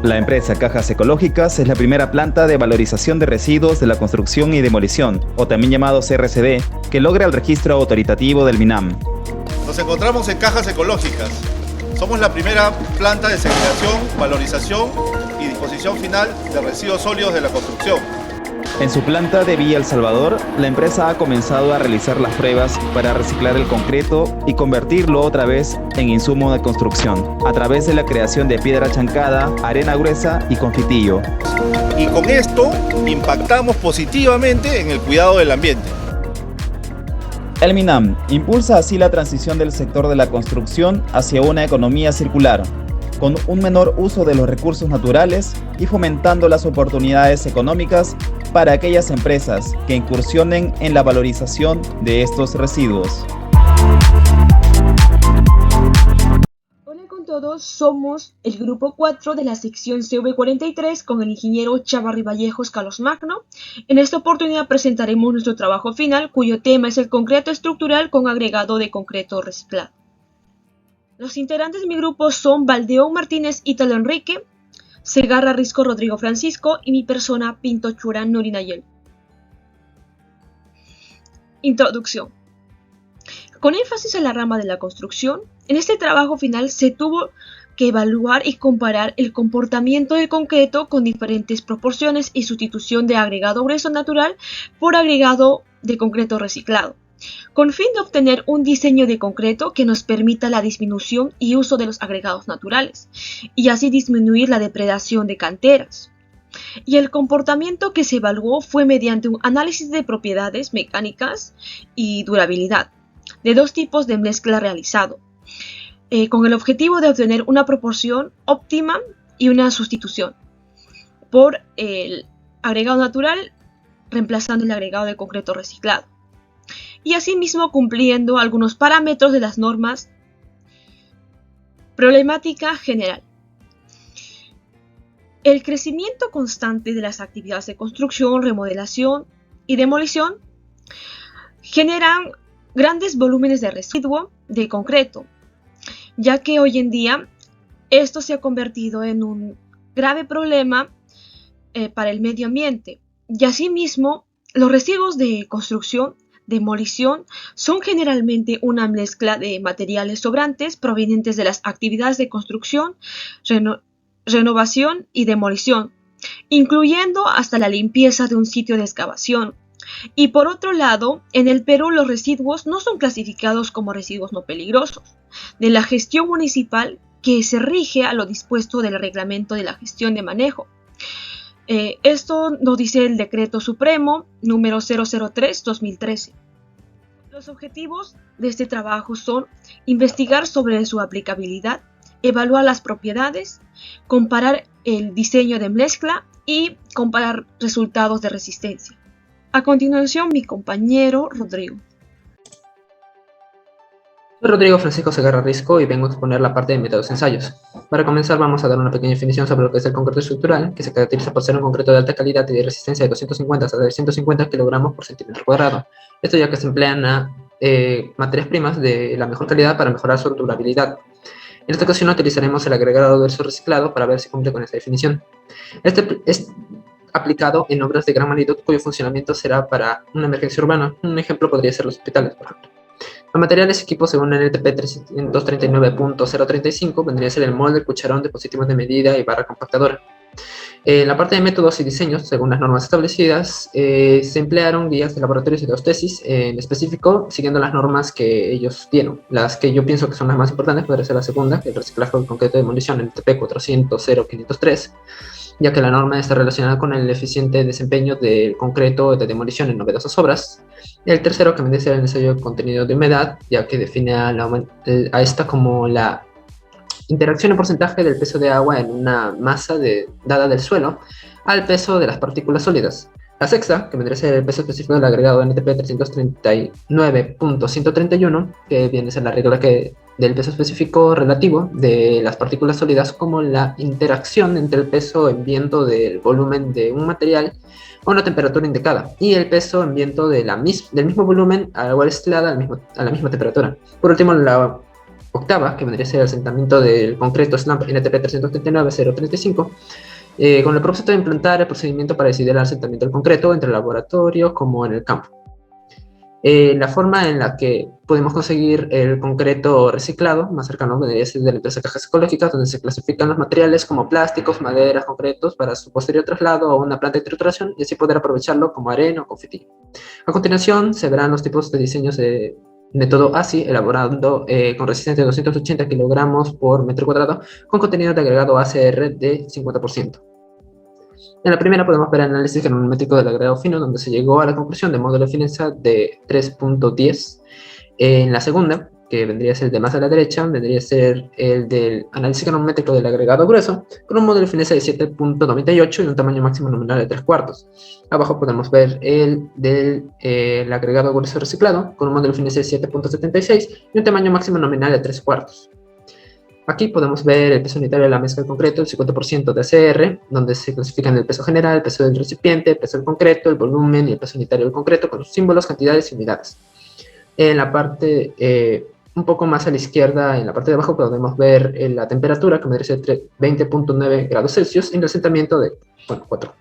La empresa Cajas Ecológicas es la primera planta de valorización de residuos de la construcción y demolición, o también llamado CRCD, que logra el registro autoritativo del MINAM. Nos encontramos en Cajas Ecológicas. Somos la primera planta de segregación, valorización y disposición final de residuos sólidos de la construcción. En su planta de Villa El Salvador, la empresa ha comenzado a realizar las pruebas para reciclar el concreto y convertirlo otra vez en insumo de construcción, a través de la creación de piedra chancada, arena gruesa y confitillo. Y con esto impactamos positivamente en el cuidado del ambiente. El MINAM impulsa así la transición del sector de la construcción hacia una economía circular, con un menor uso de los recursos naturales y fomentando las oportunidades económicas para aquellas empresas que incursionen en la valorización de estos residuos. Hola con todos, somos el grupo 4 de la sección CV43 con el ingeniero Chavarri Vallejos Carlos Magno. En esta oportunidad presentaremos nuestro trabajo final, cuyo tema es el concreto estructural con agregado de concreto reciclado. Los integrantes de mi grupo son Valdeón Martínez Ítalo Enrique, Segarra Risco Rodrigo Francisco y mi persona Pinto Churán Norinayel. Introducción. Con énfasis en la rama de la construcción, en este trabajo final se tuvo que evaluar y comparar el comportamiento del concreto con diferentes proporciones y sustitución de agregado grueso natural por agregado de concreto reciclado, con fin de obtener un diseño de concreto que nos permita la disminución y uso de los agregados naturales, y así disminuir la depredación de canteras. Y el comportamiento que se evaluó fue mediante un análisis de propiedades mecánicas y durabilidad, de dos tipos de mezcla realizado, con el objetivo de obtener una proporción óptima y una sustitución por el agregado natural reemplazando el agregado de concreto reciclado, y asimismo cumpliendo algunos parámetros de las normas. Problemática general. El crecimiento constante de las actividades de construcción, remodelación y demolición generan grandes volúmenes de residuo de concreto, ya que hoy en día esto se ha convertido en un grave problema para el medio ambiente, y asimismo los residuos de construcción demolición son generalmente una mezcla de materiales sobrantes provenientes de las actividades de construcción, renovación y demolición, incluyendo hasta la limpieza de un sitio de excavación. Y por otro lado, en el Perú los residuos no son clasificados como residuos no peligrosos de la gestión municipal, que se rige a lo dispuesto del Reglamento de la Gestión de Manejo. Esto nos dice el Decreto Supremo número 003/2013. Los objetivos de este trabajo son investigar sobre su aplicabilidad, evaluar las propiedades, comparar el diseño de mezcla y comparar resultados de resistencia. A continuación, mi compañero Rodrigo. Soy Rodrigo Francisco Segarra Risco y vengo a exponer la parte de métodos de ensayos. Para comenzar vamos a dar una pequeña definición sobre lo que es el concreto estructural, que se caracteriza por ser un concreto de alta calidad y de resistencia de 250 hasta 350 kilogramos por centímetro cuadrado. Esto ya que se emplean materias primas de la mejor calidad para mejorar su durabilidad. En esta ocasión utilizaremos el agregado grueso reciclado para ver si cumple con esta definición. Este es aplicado en obras de gran magnitud cuyo funcionamiento será para una emergencia urbana. Un ejemplo podría ser los hospitales, por ejemplo. Los materiales y equipos según el NTP 239.035 vendría a ser el molde, el cucharón, dispositivos de medida y barra compactadora. En la parte de métodos y diseños, según las normas establecidas, se emplearon guías de laboratorios y dos tesis, en específico, siguiendo las normas que ellos dieron. Las que yo pienso que son las más importantes podría ser la segunda, el reciclaje del concreto de demolición, el NTP 400.0503, ya que la norma está relacionada con el eficiente desempeño del concreto de demolición en novedosas obras. El tercero, que me dice el ensayo de contenido de humedad, ya que define a esta como la interacción en porcentaje del peso de agua en una masa dada del suelo al peso de las partículas sólidas. La sexta, que vendría a ser el peso específico del agregado NTP 339.131, que viene a ser la regla del peso específico relativo de las partículas sólidas, como la interacción entre el peso en viento del volumen de un material a una temperatura indicada y el peso en viento del mismo volumen a agua destilada a la misma temperatura. Por último, la octava, que vendría a ser el asentamiento del concreto SLAMP NTP 339-035, con el propósito de implantar el procedimiento para decidir el asentamiento del concreto entre el laboratorio como en el campo. La forma en la que podemos conseguir el concreto reciclado más cercano vendría a ser de la empresa Cajas Ecológicas, donde se clasifican los materiales como plásticos, maderas, concretos, para su posterior traslado a una planta de trituración y así poder aprovecharlo como arena o confeti. A continuación se verán los tipos de diseños de método ASI, elaborando con resistencia de 280 kilogramos por metro cuadrado, con contenido de agregado ACR de 50%. En la primera podemos ver el análisis granulométrico del agregado fino, donde se llegó a la conclusión de módulo de fineza de 3.10. En la segunda, que vendría a ser el de más a la derecha, vendría a ser el del análisis granulométrico del agregado grueso, con un módulo de fineza de 7.98 y un tamaño máximo nominal de 3/4. Abajo podemos ver el del agregado grueso reciclado, con un módulo de fineza de 7.76 y un tamaño máximo nominal de 3/4. Aquí podemos ver el peso unitario de la mezcla de concreto, el 50% de ACR, donde se clasifican el peso general, el peso del recipiente, el peso del concreto, el volumen y el peso unitario del concreto con sus símbolos, cantidades y unidades. En la parte un poco más a la izquierda, en la parte de abajo, podemos ver la temperatura, que merece 20.9 grados Celsius, y el asentamiento de 4.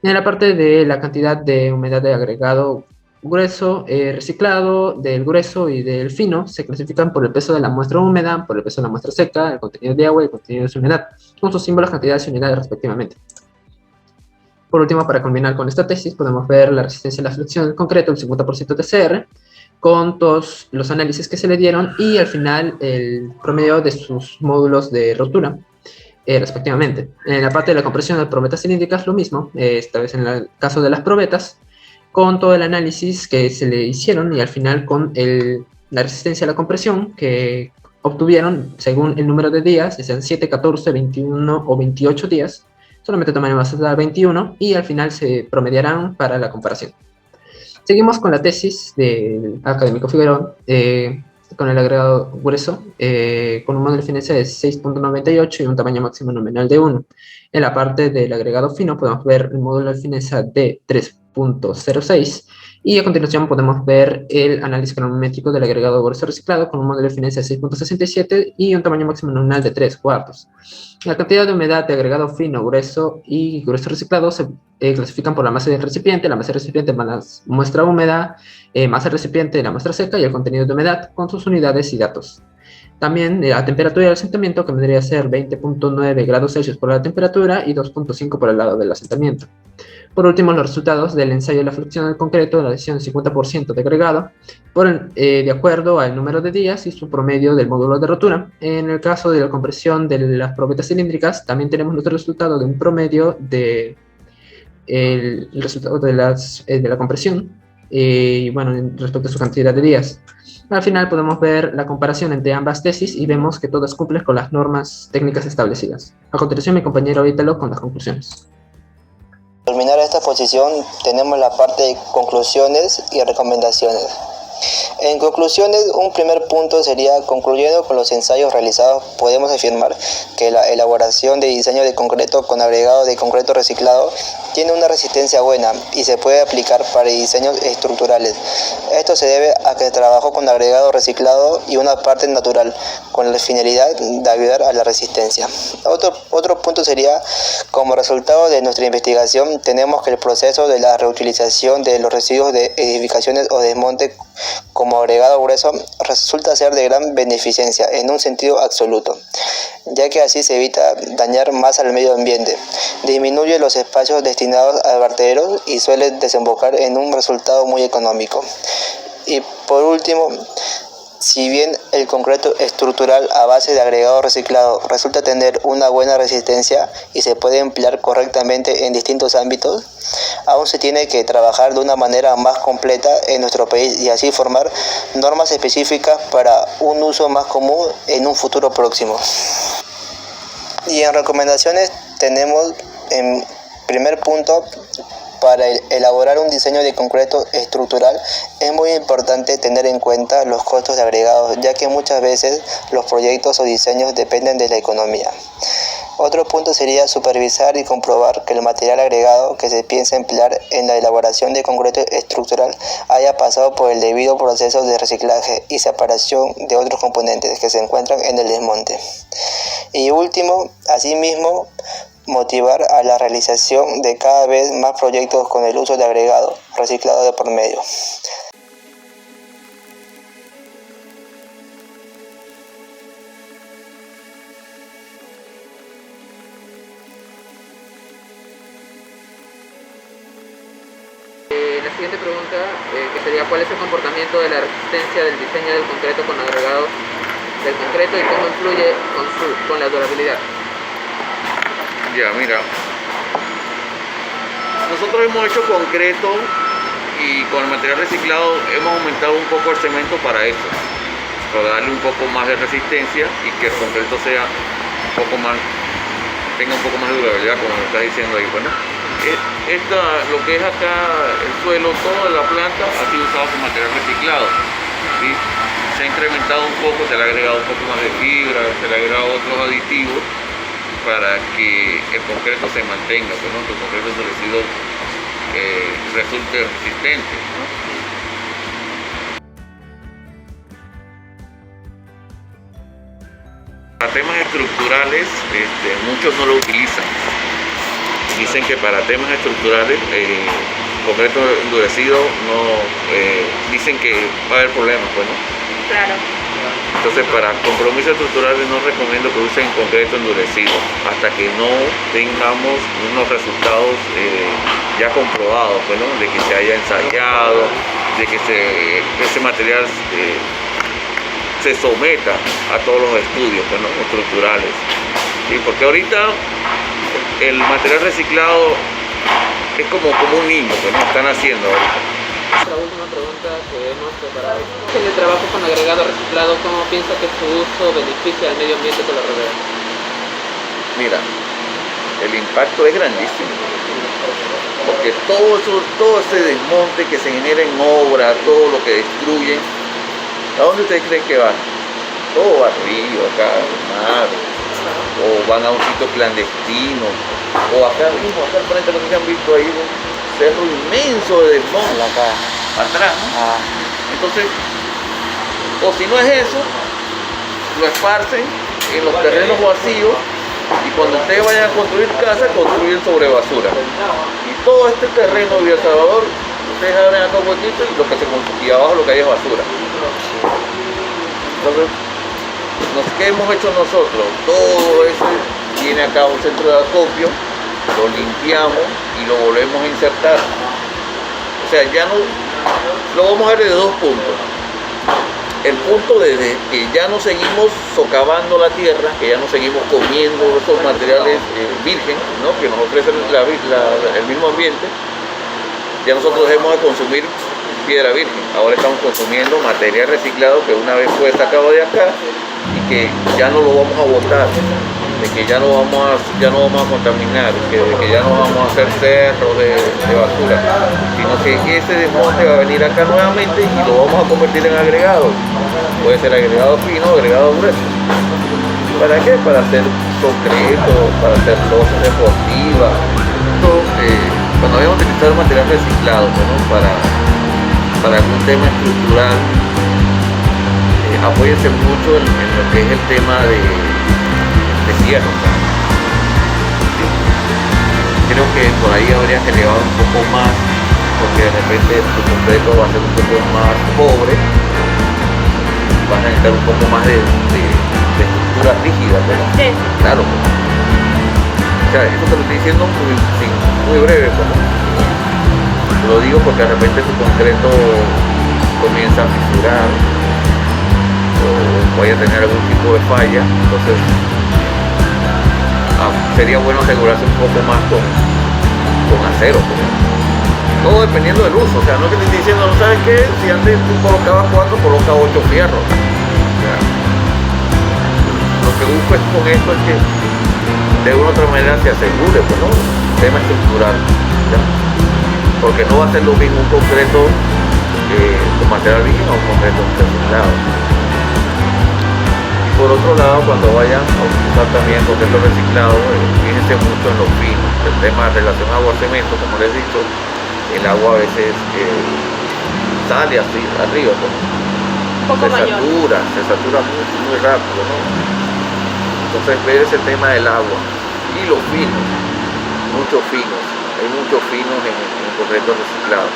En la parte de la cantidad de humedad de agregado grueso, reciclado, del grueso y del fino, se clasifican por el peso de la muestra húmeda, por el peso de la muestra seca, el contenido de agua y el contenido de su humedad, con sus símbolos, cantidades y unidades respectivamente. Por último, para combinar con esta tesis, podemos ver la resistencia a la flexión del concreto, el 50% TCR, con todos los análisis que se le dieron y al final el promedio de sus módulos de rotura, respectivamente. En la parte de la compresión de probetas cilíndricas, lo mismo, esta vez en el caso de las probetas, con todo el análisis que se le hicieron y al final con la resistencia a la compresión que obtuvieron según el número de días, ya sean 7, 14, 21 o 28 días, solamente tamaño más a 21 y al final se promediarán para la comparación. Seguimos con la tesis del académico Figueroa, con el agregado grueso, con un módulo de fineza de 6.98 y un tamaño máximo nominal de 1. En la parte del agregado fino podemos ver el módulo de fineza de 3.06 y a continuación podemos ver el análisis granulométrico del agregado grueso reciclado con un módulo de fineza de 6.67 y un tamaño máximo nominal de 3/4. La cantidad de humedad de agregado fino, grueso y grueso reciclado se clasifican por la masa del recipiente, la masa del recipiente más la muestra húmeda, masa del recipiente, la muestra seca y el contenido de humedad con sus unidades y datos. También la temperatura del asentamiento, que vendría a ser 20.9 grados Celsius por la temperatura y 2.5 por el lado del asentamiento. Por último, los resultados del ensayo de la flexión del concreto, la decisión 50% de agregado, de acuerdo al número de días y su promedio del módulo de rotura. En el caso de la compresión de las probetas cilíndricas, también tenemos nuestro resultado de un promedio de el resultado de la compresión, y bueno, respecto a su cantidad de días. Al final podemos ver la comparación entre ambas tesis y vemos que todas cumplen con las normas técnicas establecidas. A continuación, mi compañero Ítalo con las conclusiones. Al terminar esta exposición tenemos la parte de conclusiones y recomendaciones. En conclusiones, un primer punto sería: concluyendo con los ensayos realizados, podemos afirmar que la elaboración de diseño de concreto con agregado de concreto reciclado tiene una resistencia buena y se puede aplicar para diseños estructurales. Esto se debe a que trabajó con agregado reciclado y una parte natural, con la finalidad de ayudar a la resistencia. Otro punto sería: como resultado de nuestra investigación, tenemos que el proceso de la reutilización de los residuos de edificaciones o desmonte como agregado grueso resulta ser de gran beneficencia en un sentido absoluto, ya que así se evita dañar más al medio ambiente, disminuye los espacios destinados a vertederos y suele desembocar en un resultado muy económico. Y por último, si bien el concreto estructural a base de agregado reciclado resulta tener una buena resistencia y se puede emplear correctamente en distintos ámbitos, aún se tiene que trabajar de una manera más completa en nuestro país y así formar normas específicas para un uso más común en un futuro próximo. Y en recomendaciones tenemos, en primer punto, para elaborar un diseño de concreto estructural es muy importante tener en cuenta los costos de agregados, ya que muchas veces los proyectos o diseños dependen de la economía. Otro punto sería supervisar y comprobar que el material agregado que se piensa emplear en la elaboración de concreto estructural haya pasado por el debido proceso de reciclaje y separación de otros componentes que se encuentran en el desmonte. Y último, asimismo, motivar a la realización de cada vez más proyectos con el uso de agregado reciclado de por medio. La siguiente pregunta, que sería ¿cuál es el comportamiento de la resistencia del diseño del concreto con agregados del concreto y cómo influye con la durabilidad? Ya, mira, nosotros hemos hecho concreto y con el material reciclado hemos aumentado un poco el cemento para eso, para darle un poco más de resistencia y que el concreto sea un poco más, tenga un poco más de durabilidad, como me está diciendo ahí. Bueno, lo que es acá el suelo, toda la planta ha sido usado con material reciclado, ¿sí? Se ha incrementado un poco, se le ha agregado un poco más de fibra, se le ha agregado otros aditivos para que el concreto se mantenga, ¿no? Que el concreto endurecido resulte resistente, ¿no? Para temas estructurales, muchos no lo utilizan. Dicen que para temas estructurales, concreto endurecido, dicen que va a haber problemas, pues, ¿no? Claro. Entonces, para compromisos estructurales no recomiendo que usen concreto endurecido hasta que no tengamos unos resultados ya comprobados, pues, ¿no? De que se haya ensayado, de que ese material se someta a todos los estudios, pues, ¿no? Estructurales. ¿Sí? Porque ahorita el material reciclado es como un niño que nos están haciendo ahorita. La última pregunta que hemos preparado. En el trabajo con agregado reciclado, ¿cómo piensa que su uso beneficia al medio ambiente que lo rodea? Mira, el impacto es grandísimo, porque todo ese desmonte que se genera en obra, todo lo que destruyen, ¿a dónde ustedes creen que va? Todo va al río, acá al mar, o van a un sitio clandestino, o acá mismo, acá al frente, no sé si han visto ahí un cerro inmenso de desmonte atrás, ¿no? Entonces, o si no es eso, lo esparcen en los terrenos vacíos y cuando ustedes vayan a construir casa, construyen sobre basura. Y todo este terreno de El Salvador, ustedes abren acá un huequito y abajo lo que hay es basura. Entonces, ¿qué hemos hecho nosotros? Todo eso viene acá a un centro de acopio, lo limpiamos y lo volvemos a insertar. O sea, ya no lo vamos a ver de dos puntos. El punto de que ya no seguimos socavando la tierra, que ya no seguimos comiendo esos materiales virgen, ¿no? Que nos ofrece el mismo ambiente. Ya nosotros dejemos de consumir piedra virgen, ahora estamos consumiendo material reciclado que una vez fue sacado de acá y que ya no lo vamos a botar, de que ya no vamos a contaminar, que ya no vamos a hacer cerros de basura, sino que ese desmonte va a venir acá nuevamente y lo vamos a convertir en agregado. Puede ser agregado fino, agregado grueso. ¿Para qué? Para hacer concreto, para hacer losas deportivas. Cuando vayamos a utilizar material reciclado, ¿no? Para algún tema estructural, apóyense mucho en lo que es el tema de cierre. ¿Sí? Creo que por ahí habría que elevar un poco más, porque de repente tu concreto va a ser un poco más pobre, vas a necesitar un poco más de estructura rígida, pero Sí. claro. O sea, esto te lo estoy diciendo muy breve, ¿no? Lo digo porque de repente tu concreto comienza a fisurar o vaya a tener algún tipo de falla, entonces sería bueno asegurarse un poco más con acero, pues. Todo dependiendo del uso, o sea, no es que te estoy diciendo, ¿no sabes qué? Si antes tú colocabas 4, coloca 8 fierros. O sea, lo que busco con esto es que de una u otra manera se asegure, pues, ¿no? Tema estructural, ¿ya? Porque no va a ser lo mismo un concreto con material virgen o un concreto reciclado. por otro lado, cuando vayan a utilizar también concreto reciclado, fíjense mucho en los finos. El tema de relación agua-cemento, como les he dicho, el agua a veces sale así arriba, pues, se satura muy, muy rápido, ¿no? Entonces ver ese tema del agua y los finos, hay muchos finos en el concreto reciclado.